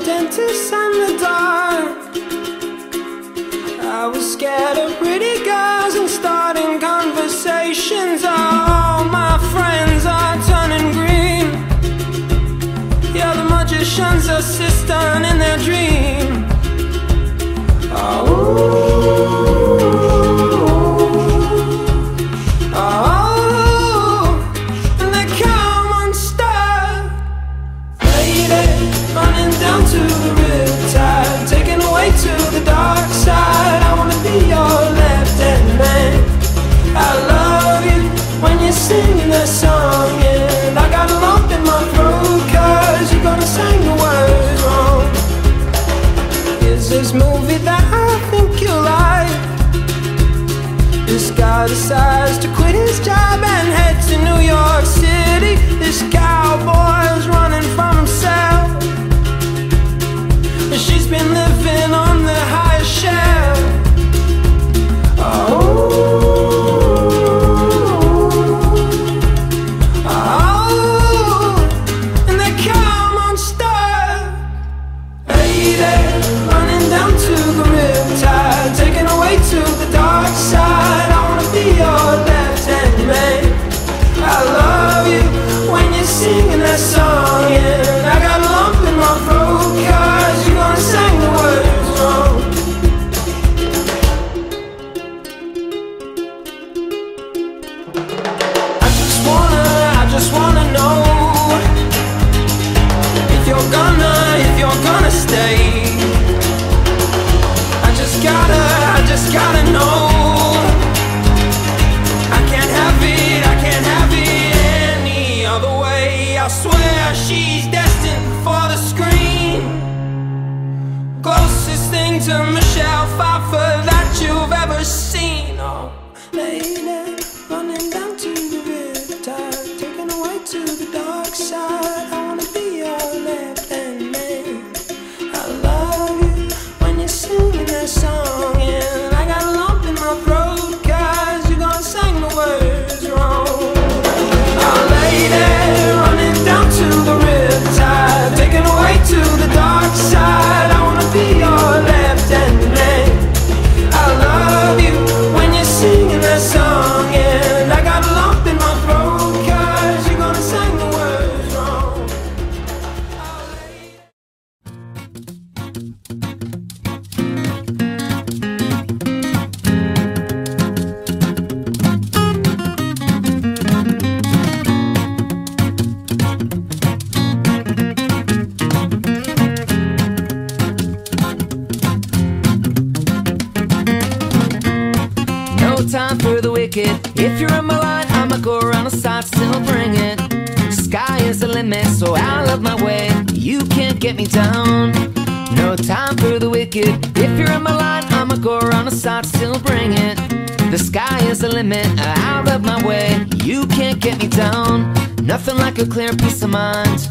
dentist and the dark. I was scared of pretty girls and starting conversations. All my friends are turning green. Yeah, the magician's assistant in their dream. And they come unstuck. Lady, running down to the Riptide, taken away to the dark side. I wanna be your left-hand man. I love you when you're singing that song, and I got a lump in my throat 'cause you're gonna sing the words wrong. Is this movie that I think you like? This guy decides to quit his job and head to New York City. This cowboy's running from himself. She's been living on the highest shelf. And they come unstuck. Lady, running down to the Riptide, taken away to the dark side. I wanna be your left-hand man. I love you when you're singing that song, and I got a lump in my throat 'cause you're gonna sing the words wrong. I just wanna know if you're gonna stay. I just gotta know. I can't have it any other way. I swear she's destined for the screen. Closest thing to Michelle Pfeiffer that you've ever seen. Oh, lady, running down to the Riptide, taken away to the dark side. I wanna be your left-hand man. I love you when you're singing that song, and I got a lump in my throat 'cause you're gonna sing the words wrong. Oh, lady, running down to the Riptide, taken away to the dark side. I wanna be your left-hand man. I love you when you're singing that song, and I got a lump in my throat 'cause you're gonna sing the words wrong. Oh, lady. No time for the wicked. If you're in my line, I'ma go around the side, still bring it. Sky is the limit, so out of my way. You can't get me down. No time for the wicked. If you're in my line, I'ma go around the side, still bring it. The sky is the limit, out of my way. You can't get me down. Nothing like a clear peace of mind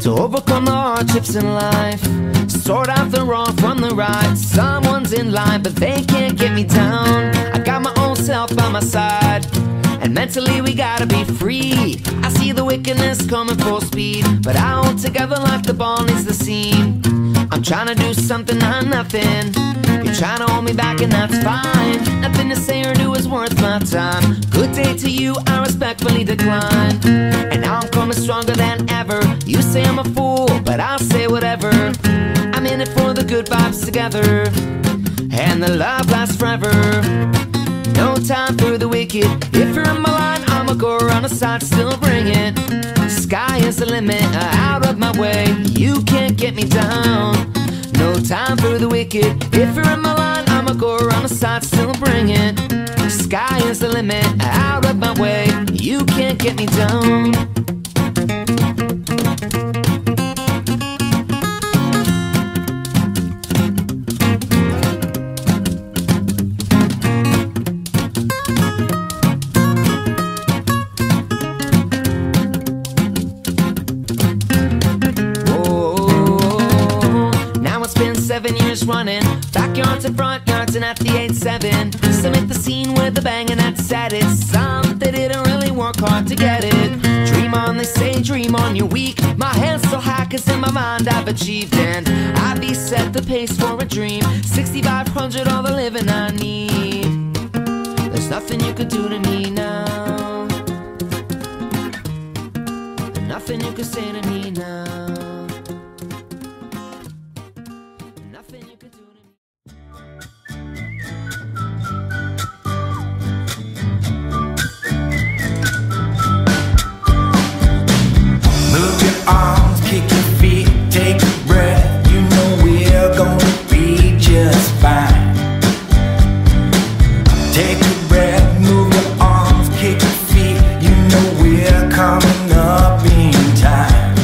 to overcome the hardships in life. Sort out the wrong from the right. Someone's in line, but they can't get me down. I got my own self by my side, and mentally we gotta be free. I see the wickedness coming full speed, but I hold together like the ball needs the seam. I'm trying to do something, not nothing. You're trying to hold me back, and that's fine. Nothing to say or do is worth my time. Good day to you, I respectfully decline. And now I'm coming stronger than ever. You say I'm a fool, but I'll say whatever. I'm in it for the good vibes together, and the love lasts forever. No time for the wicked. If you're in my line, I'ma go around the side, still bring it. Sky is the limit, out of my way. You can't get me down. No time for the wicked. If you're in my line, I'ma go around the side, still bring it. Sky is the limit, out of my way. You can't get me down. Running backyards and front yards and at the 8-7. Submit the scene with a bang and that's sad. It's some they didn't really work hard to get it. Dream on down, they say dream on your weak. My hands so high cause in my mind I've achieved, and I be set the pace for a dream. 6,500, all the living I need. There's nothing you could do to me now, and nothing you could say to me now. Nothing you could do to me. Move your arms, kick your feet, take a breath. You know we're gonna be just fine. Take a breath, move your arms, kick your feet. You know we're coming up in time.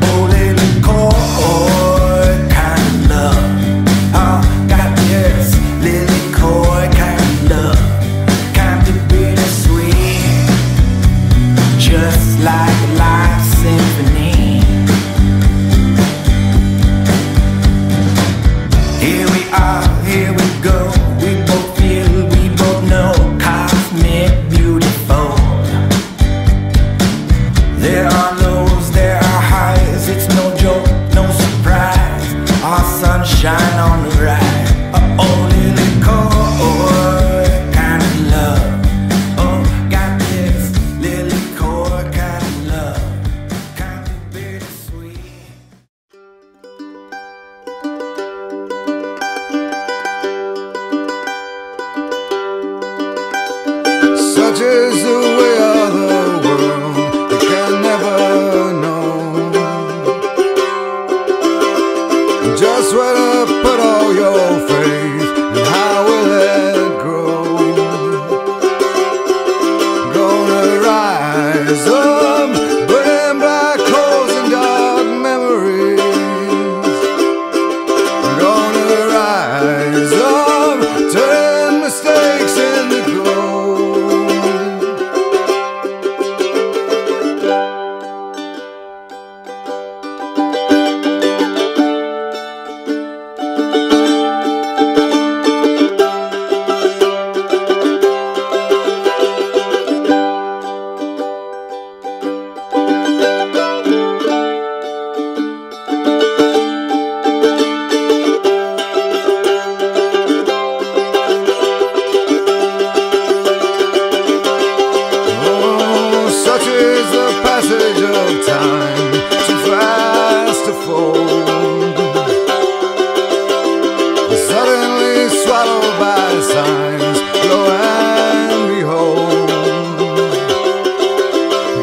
Oh, little Likikoi kind of love. Oh, got this Likikoi kind of love. Kind of bittersweet, just like life's symphony. Here we are, here we go. We both feel, we both know, cosmic beautiful. There are lows, there are highs. It's no joke, no surprise. Our sunshine on the rise. Oh, Likikoi kind of love. Oh, got this Likikoi kind of love. Kind of bittersweet. Such is the way of the world, you can never know just where to put all your faith, and how will it grow. Gonna rise up, burning black holes and dark memories. Gonna rise up, turn mistakes into gold. Such is the passage of time, too fast to fold. Suddenly swallowed by signs, lo and behold.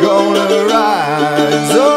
Gonna rise up.